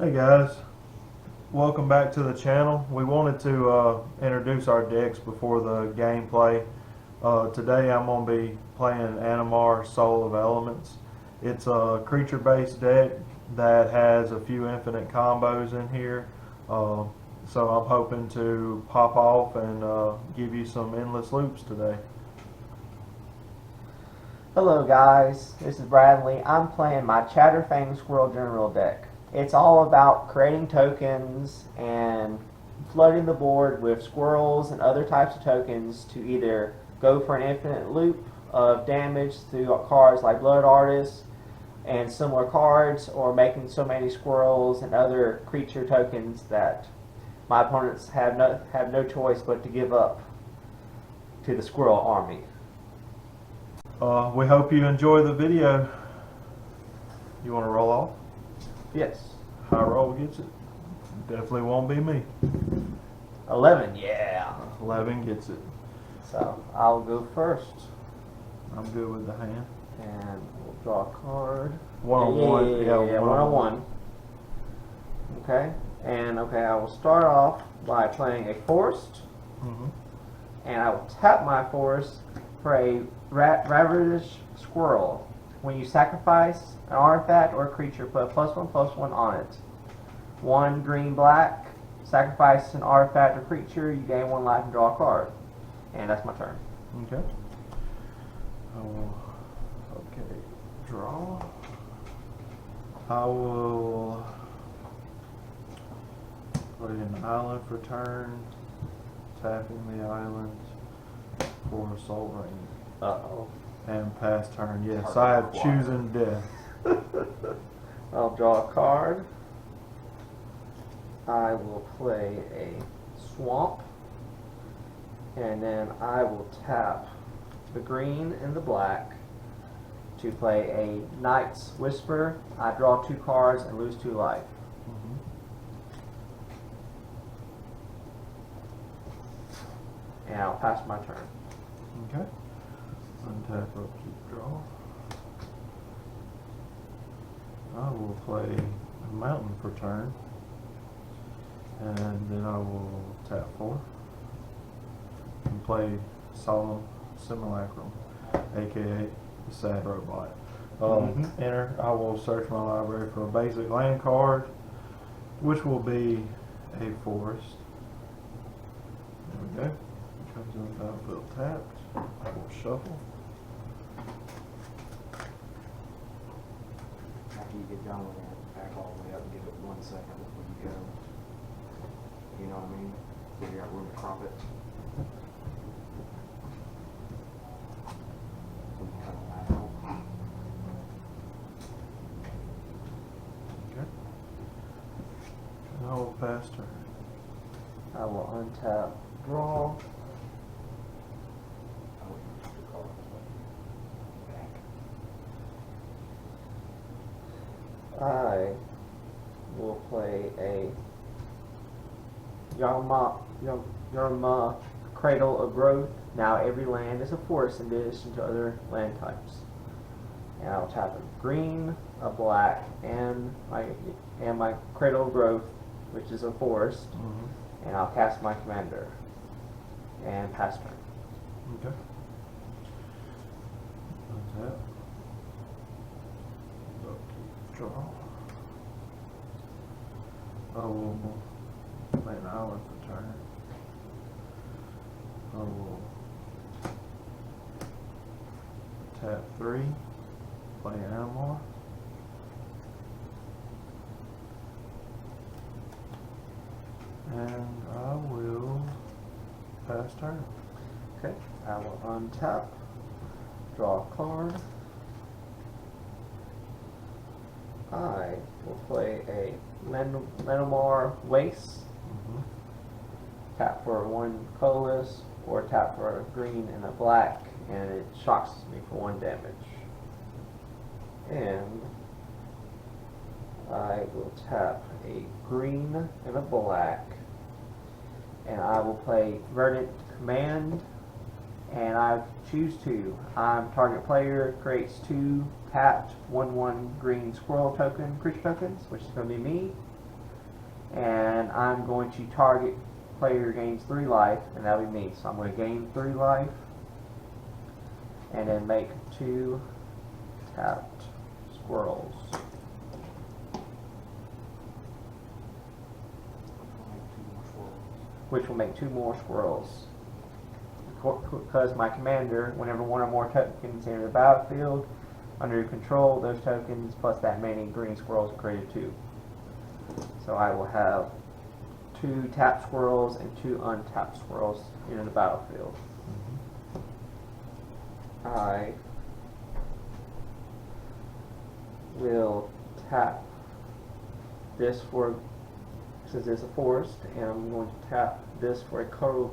Hey guys, welcome back to the channel. We wanted to introduce our decks before the gameplay. Today I'm going to be playing Animar Soul of Elements. It's a creature-based deck that has a few infinite combos in here. So I'm hoping to pop off and give you some endless loops today. Hello guys, this is Bradley. I'm playing my Chatterfang Squirrel General deck. It's all about creating tokens and flooding the board with squirrels and other types of tokens to either go for an infinite loop of damage through cards like Blood Artist and similar cards, or making so many squirrels and other creature tokens that my opponents have no choice but to give up to the squirrel army. We hope you enjoy the video. You want to roll off? Yes. High roll gets it. Definitely won't be me. 11, yeah. 11 gets it. So I'll go first, I'm good with the hand. and we'll draw a card. One on one. Yeah, one on one. Okay, and I will start off by playing a forest, and I will tap my forest for a ravaged squirrel. When you sacrifice an artifact or a creature, put a +1/+1 on it. 1 green black. Sacrifice an artifact or creature, you gain 1 life and draw a card. And that's my turn. Okay. Okay. Draw. I will put in an island for turn. Tapping the island for Soul Ring. Uh-oh. And pass turn. Yes, I have chosen death. I'll draw a card. I will play a swamp, and then I will tap the green and the black to play a Knight's Whisper. I draw 2 cards and lose 2 life. And I'll pass my turn. Okay. Untap, upkeep, draw. I will play a mountain for turn. And then I will tap 4 and play Solemn Simulacrum, aka the Sad Robot. Enter. I will search my library for a basic land card, which will be a forest. There we go. It comes in the battlefield tapped. I will shuffle. After you get done with it, back all the way up and give it 1 second before you go. You know what I mean? Where you got room to crop it. When you cut a lateral. Okay. And I will pass turn. I will untap, draw. Oh, you took the card. Back. I will play a Yarma Cradle of Growth. Now every land is a forest in addition to other land types. And I'll tap a green, a black, and my Cradle of Growth, which is a forest. And I'll cast my commander. And pass turn. Okay. Untap. Upkeep, draw. I will play an island for turn. I will tap 3, play Animar. And I will pass turn. Okay. I will untap, draw a card. I will play a Animar Waste. Tap for 1 colorless, or tap for a green and a black, and it shocks me for 1 damage. And I will tap a green and a black, and I will play Verdant Command, and I choose 2. Target player creates 2 tapped 1/1 green squirrel token creature tokens, which is going to be me. And I'm going to target player gains 3 life, and that'll be me. So I'm going to gain 3 life, and then make 2 tapped squirrels. Which will make 2 more squirrels. Because my commander, whenever 1 or more tokens enter the battlefield, under your control, those tokens plus that many green squirrels are created too. So I will have 2 tapped squirrels and 2 untapped squirrels in the battlefield. I will tap this for, since it's a forest, and I'm going to tap this for a color,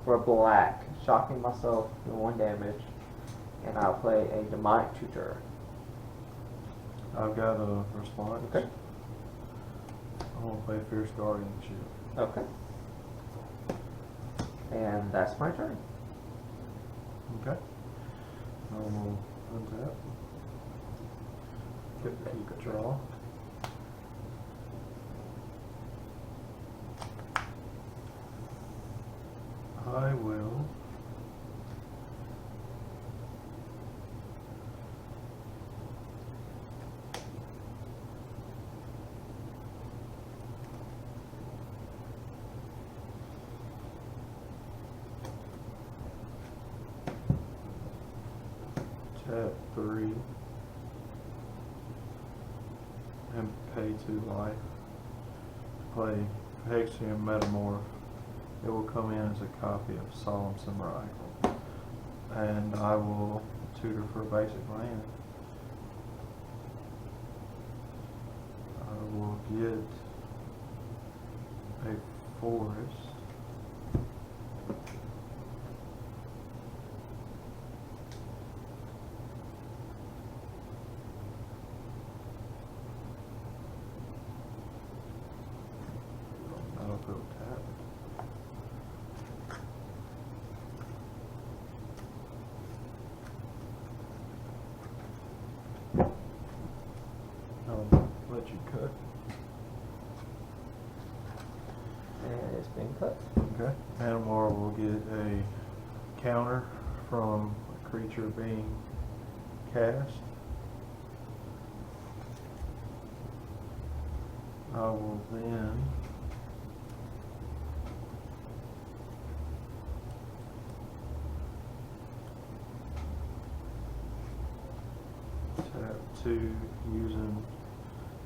for a black, shocking myself for 1 damage, and I'll play a demonic tutor. I've got a response. Okay. I'm gonna play Fierce Guardianship. Okay. And that's my turn. Okay. I will untap. Keep draw. I will tap 3 and pay 2 life. Play Hexian Metamorph. It will come in as a copy of Solemn Simulacrum. And I will tutor for a basic land. I will get a forest. That'll go tap. I'll let you cut. And it's been cut. Okay. Animar will get a counter from a creature being cast. I will then tap 2 using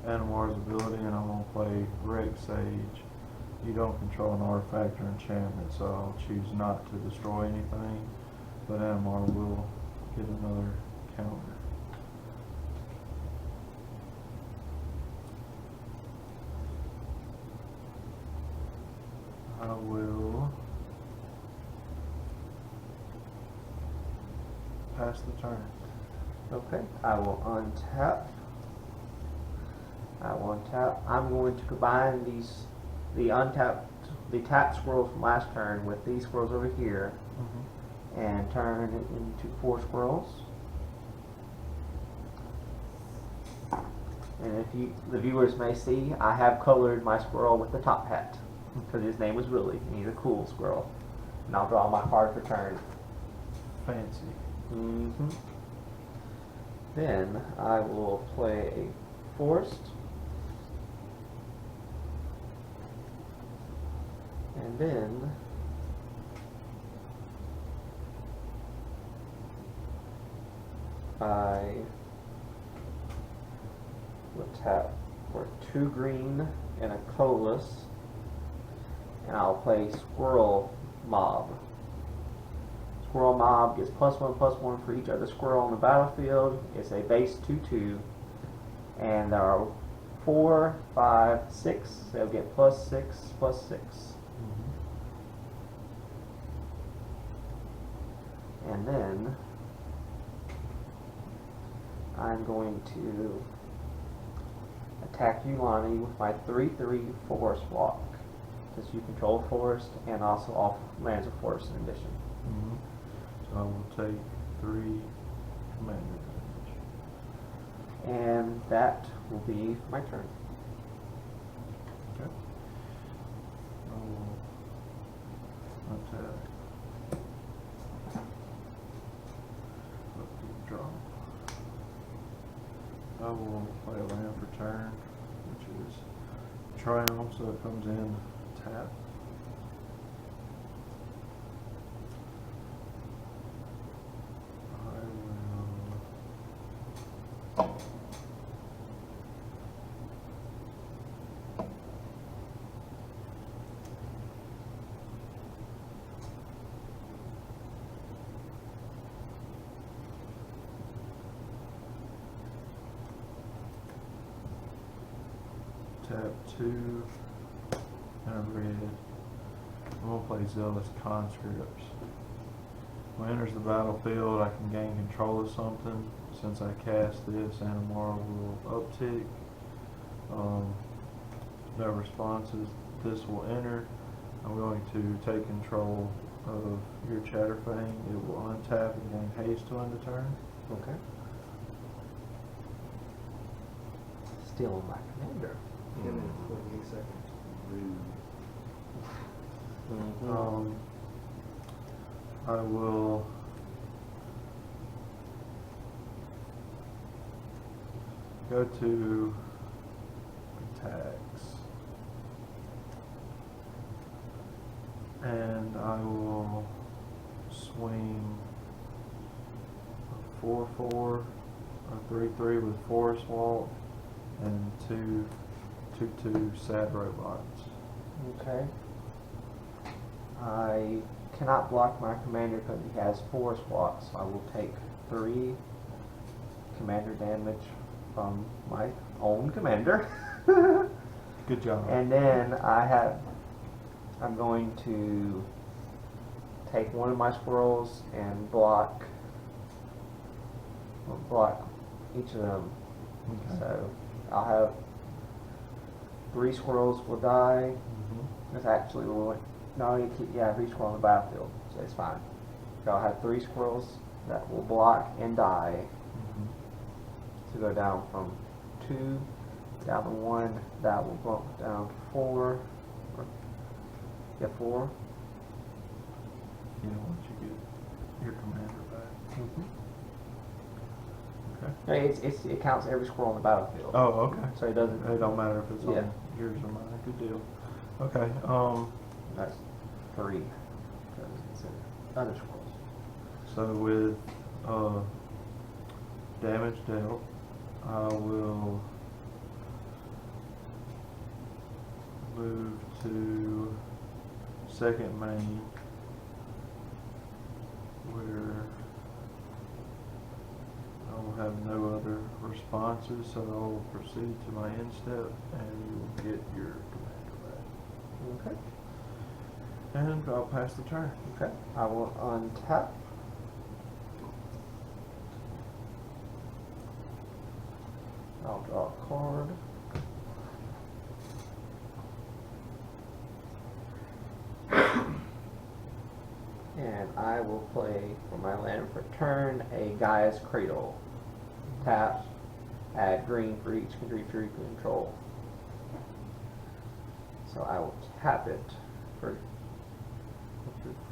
Animar's ability, and I'm going to play Wreck Sage. You don't control an artifact or enchantment, so I'll choose not to destroy anything, but Animar will get another counter. I will pass the turn. Okay, I will untap. I'm going to combine the tapped squirrels from last turn with these squirrels over here, and turn it into 4 squirrels. And if the viewers may see, I have colored my squirrel with the top hat, because his name was Willie, and he's a cool squirrel. And I'll draw my card for turn. Fancy. Then I will play a forest. And then I will tap for 2 green and a colorless, and I'll play Squirrel Mob. Squirrel Mob gets +1/+1 for each other squirrel on the battlefield. It's a base 2/2, and there are 4, 5, 6. They'll get +6/+6. And then I'm going to attack you, Lonnie, with my 3/3 forest walk, because you control forest and also all lands of forest in addition. So I will take 3 commander damage. And that will be my turn. Okay. I will untap. Upkeep, draw. I will play a land for turn, which is triumph, so it comes in tap. I will tap 2 and a red. I'm going to play Zealous Conscripts. When it enters the battlefield, I can gain control of something. Since I cast this, Animar will uptick. No responses. This will enter. I'm going to take control of your Chatterfang. It will untap and gain haste to end the turn. Okay. Steal my commander. 10 minutes, 48 seconds. Rude. I will go to attacks, and I will swing a 4/4, a 3/3 with Forest Walk, and 2/2 Sad Robots. Okay. I cannot block my commander because he has Forest Walk, so I will take 3 commander damage from my own commander. Good job. And then I'm going to take one of my squirrels and block each of them. Okay. So I'll have 3 squirrels will die. That's actually no, you keep 3 squirrels on the battlefield, so it's fine. So I'll have 3 squirrels that will block and die to go down from 2 down to 1. That will bump down to 4. 4. You know, once you get your commander back. Okay. It counts every squirrel on the battlefield. Oh, okay. So it doesn't. It don't matter if it's Yeah. on yours or mine. Good deal. Okay. That's 3. Because it's other squirrels. So with damage dealt, I will move to second main, where I will have no other responses, so I will proceed to my end step, and you will get your commander back. Okay. And I'll pass the turn. Okay. I will untap. I'll draw a card. And I will play for my land for turn a Gaia's Cradle. Tap. Add green for each creature you control. So I will tap it for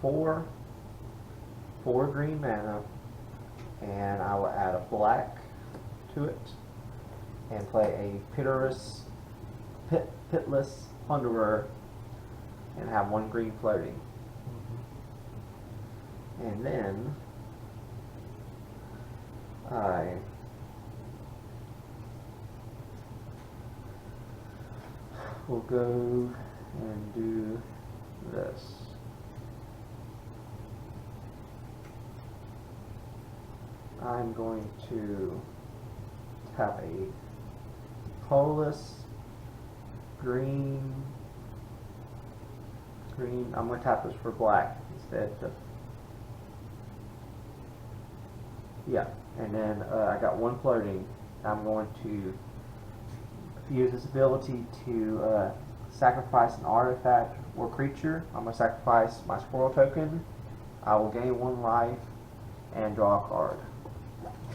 4 green mana, and I will add a black to it, and play a pitless plunderer, and have 1 green floating. And then I will go and do this. I'm going to tap a colorless green. I'm going to tap this for black instead. And then I got 1 floating. I'm going to use this ability to sacrifice an artifact or creature. I'm going to sacrifice my squirrel token. I will gain 1 life and draw a card.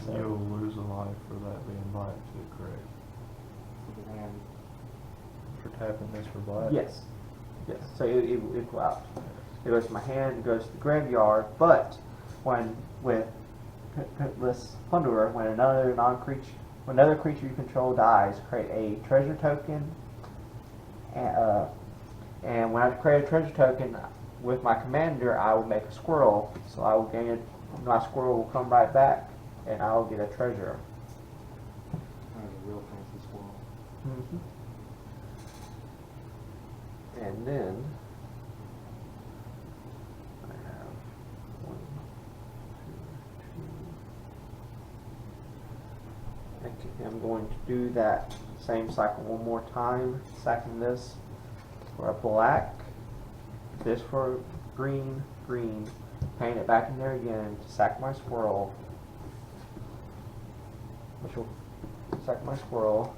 So You'll lose a life for that being black too, correct? And For tapping this for black? yes. Yes, so it go out. It goes to my hand, it goes to the graveyard, but with Pitless Plunderer, when another creature you control dies, create a treasure token, and when I create a treasure token with my commander, I will make a squirrel, so I will gain it, my squirrel will come right back, and I will get a treasure. That was a real fancy squirrel. Mm-hmm. And then I have 1, 2, 2. Okay, I'm going to do that same cycle one more time, sacking this for a black, this for green, green, paint it back in there again to sack my squirrel, which will sack my squirrel.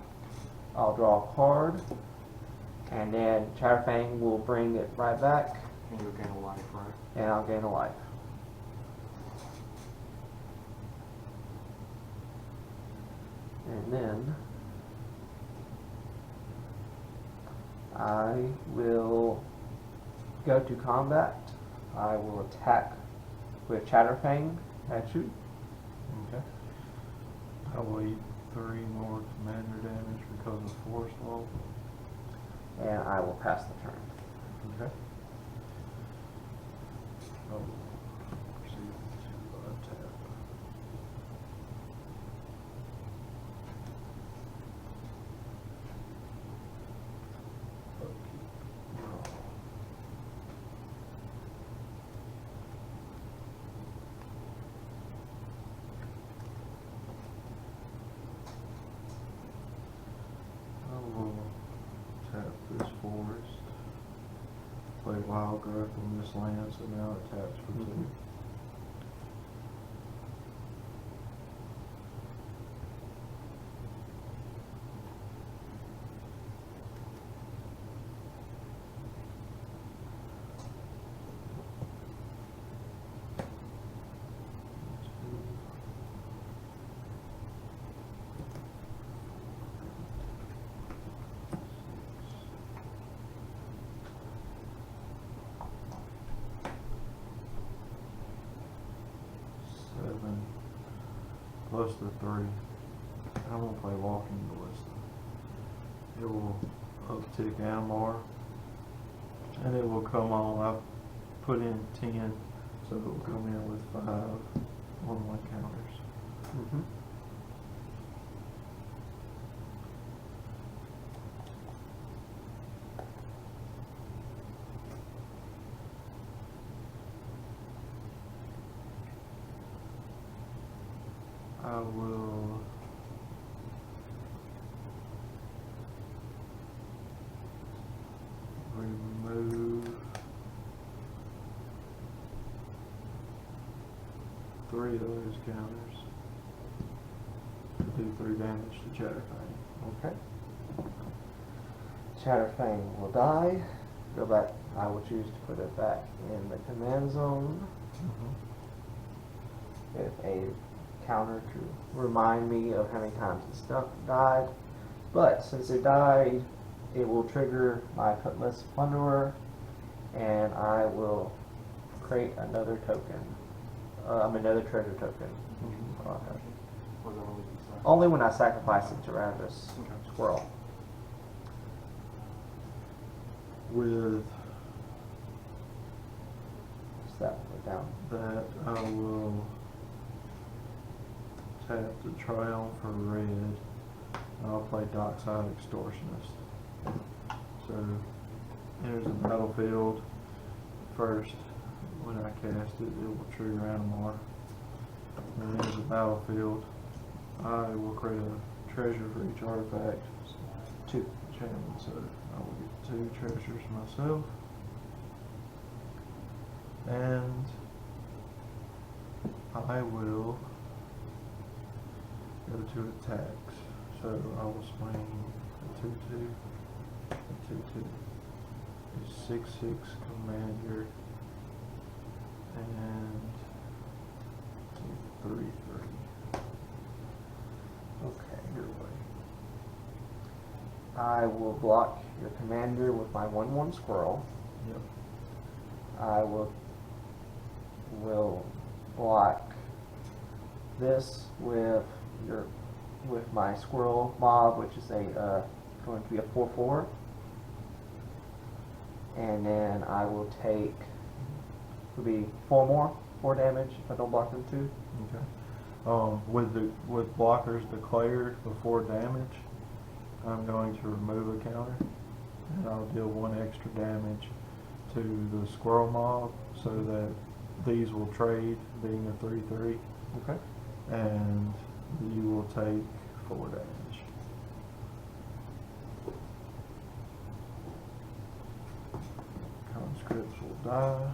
I'll draw a card, and then Chatterfang will bring it right back, And you'll gain a life, right? and I'll gain a life. And then I will go to combat. I will attack with Chatterfang at you. Okay. I will eat 3 more commander damage because of force wall. And I will pass the turn. Okay. I will proceed to attack. I will tap this forest, play wild growth on this land, so now it taps for 2. Plus the 3. I'm gonna play Walking Ballista. It will uptick Animar, and it will come on. I've put in 10, so it will come in with 5 1/1 counters. Mm-hmm. I will remove 3 of those counters to do 3 damage to Chatterfang. Okay. Chatterfang will die. Go back. I will choose to put it back in the command zone with a counter to remind me of how many times the stuff died. But since it died, it will trigger my Pitless Plunderer, and I will create another token. Another treasure token. Okay. Was that only you Only when I sacrifice it to Ravenous Squirrel. With Just that one down. that, I will tap the Triumph for red, and I'll play Dockside Extortionist. So, enters the battlefield first. When I cast it, it will trigger Animar. When it enters the battlefield, I will create a treasure for each artifact. 2. Chairman, so I will get 2 treasures myself. And I will go to attacks. So I will swing a 2/2, a 2/2, a 6/6 commander, and a 3/3. Okay. Your way. I will block your commander with my 1/1 squirrel. Yep. I will block this with my squirrel mob, which is a going to be a 4/4, and then I will take will be 4 damage if I don't block them 2. Okay. With blockers declared before damage, I'm going to remove a counter, and I'll deal 1 extra damage to the squirrel mob, so that these will trade, being a 3/3, Okay. and you will take 4 damage. Conscripts will die.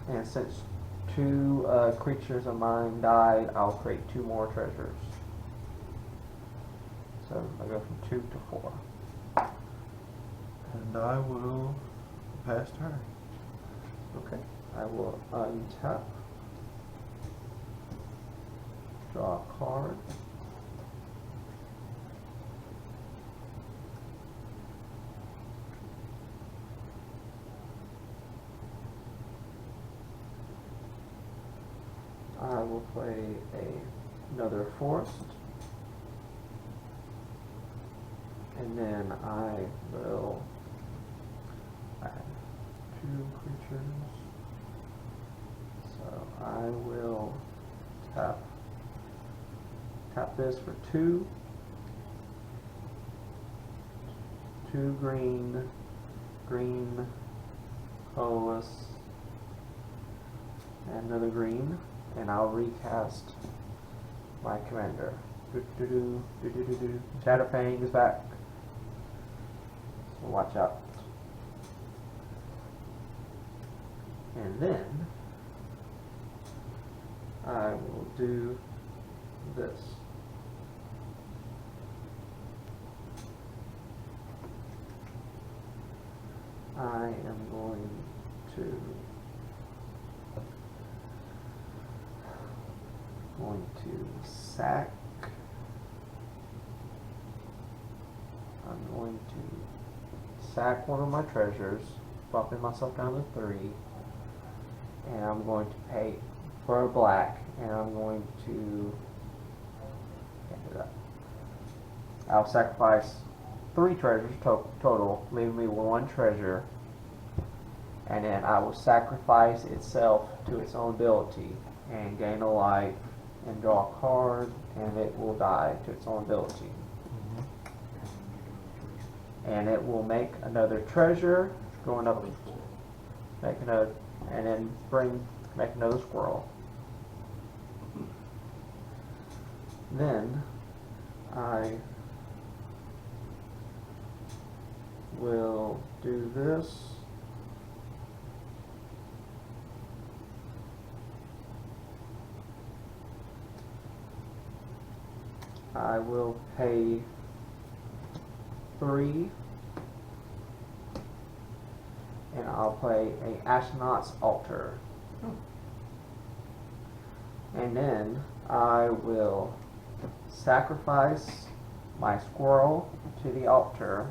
And since 2 creatures of mine died, I'll create 2 more treasures. So I go from 2 to 4. And I will pass turn. Okay. I will untap. Draw a card. I will play another forest. And then I will add 2 creatures. So I will tap this for 2. 2 green, colorless, and another green, and I'll recast my commander. Chatterfang is back. So watch out. And then I will do this. I am going to sack. I'm going to sack one of my treasures, bumping myself down to 3, and I'm going to pay for a black, and I'm going to I'll sacrifice 3 treasures total, leaving me 1 treasure, and then I will sacrifice itself to its own ability and gain a life and draw a card, and it will die to its own ability. And it will make another treasure, going up, make another, and then make another squirrel. Then I will do this. I will pay 3, and I'll play a Astronaut's Altar. And then I will sacrifice my squirrel to the altar,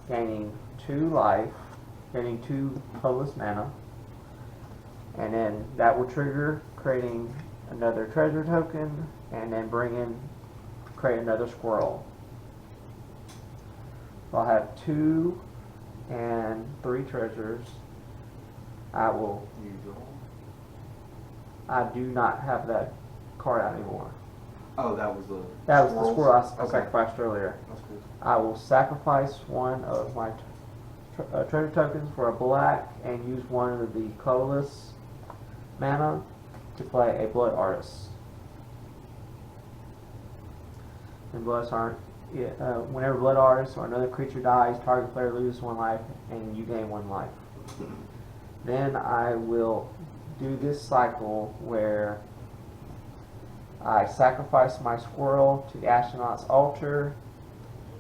gaining 2 life, gaining 2 colorless mana, and then that will trigger creating another treasure token, and then create another squirrel. So I'll have 2 and 3 treasures. I do not have that card out anymore. Oh, that was the squirrel I Okay. sacrificed earlier. That's good. I will sacrifice one of my treasure tokens for a black and use one of the colorless mana to play a Blood Artist. And whenever Blood Artist or another creature dies, target player loses 1 life and you gain 1 life. Then I will do this cycle where I sacrifice my squirrel to the Astronaut's Altar.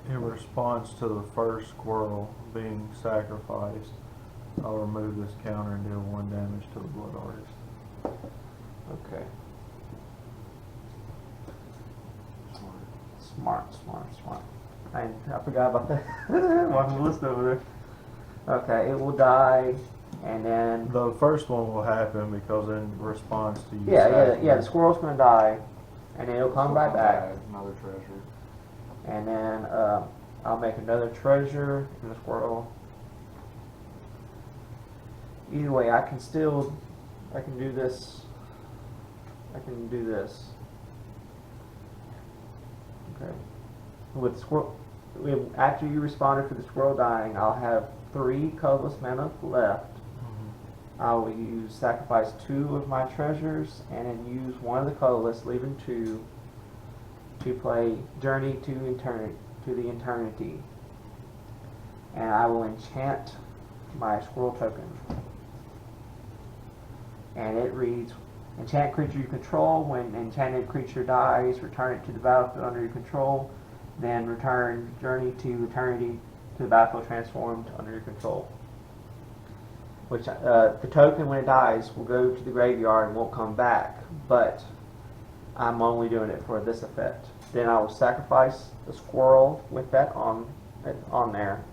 In response to the first squirrel being sacrificed, I'll remove this counter and deal 1 damage to the Blood Artist. Okay. Smart. I forgot about that. Watching the list over there. Okay, it will die, and then The first one will happen because in response to you. the squirrel's gonna die, and then it'll come right back, Another treasure. and then I'll make another treasure in the squirrel. Either way, I can do this. Okay. With squirrel, after you responded for the squirrel dying, I'll have 3 colorless mana left. I will sacrifice 2 of my treasures and then use 1 of the colorless, leaving 2 to play Journey to the Eternity. And I will enchant my squirrel token. And it reads, enchant creature you control. When enchanted creature dies, return it to the battlefield under your control. Then return Journey to Eternity to the battlefield transformed under your control. Which the token, when it dies, will go to the graveyard and won't come back. But I'm only doing it for this effect. Then I will sacrifice the squirrel with that on there.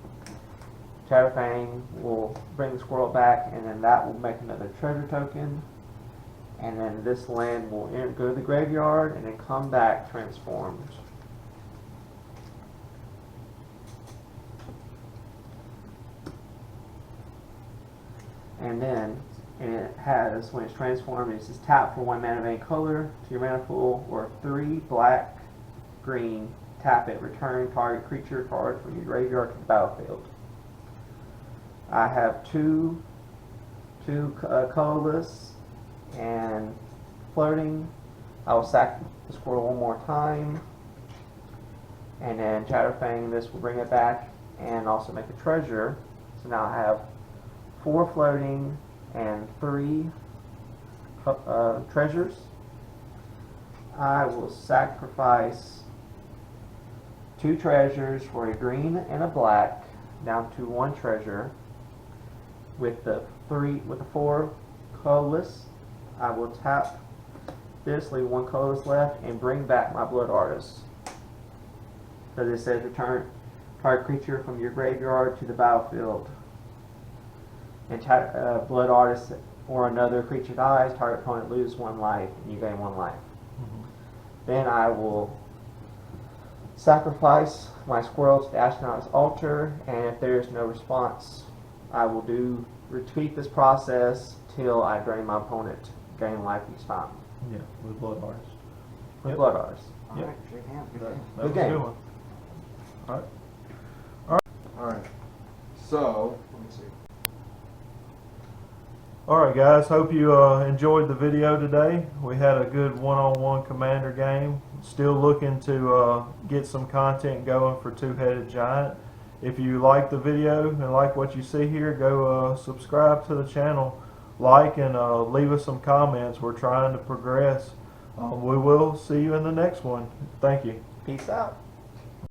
Chatterfang will bring the squirrel back, and then that will make another treasure token. And then this land will go to the graveyard and then come back transformed. And then it has, when it's transformed, it says tap for 1 mana of any color to your mana pool, or 3 black, green, tap it, return target creature card from your graveyard to the battlefield. I have two colorless and floating. I will sack the squirrel 1 more time, and then Chatterfang, this will bring it back and also make a treasure. So now I have 4 floating and 3 treasures. I will sacrifice 2 treasures for a green and a black, down to 1 treasure. With the 4 colorless, I will tap this, leave 1 colorless left, and bring back my Blood Artist. So this says return target creature from your graveyard to the battlefield. And Blood Artist or another creature dies, target opponent loses 1 life, and you gain 1 life. Then I will sacrifice my squirrel to the Astronaut's altar, and if there is no response, I will repeat this process till I drain my opponent, gain life each time. Yeah, with Blood Artist. With Blood Artist. Alright, shake hands. Good game. That was a game. good one. Alright. So, let me see. Alright guys, hope you enjoyed the video today. We had a good one-on-one Commander game. Still looking to get some content going for Two-Headed Giant. If you like the video and like what you see here, go subscribe to the channel, like, and leave us some comments. We're trying to progress. We will see you in the next one. Thank you. Peace out.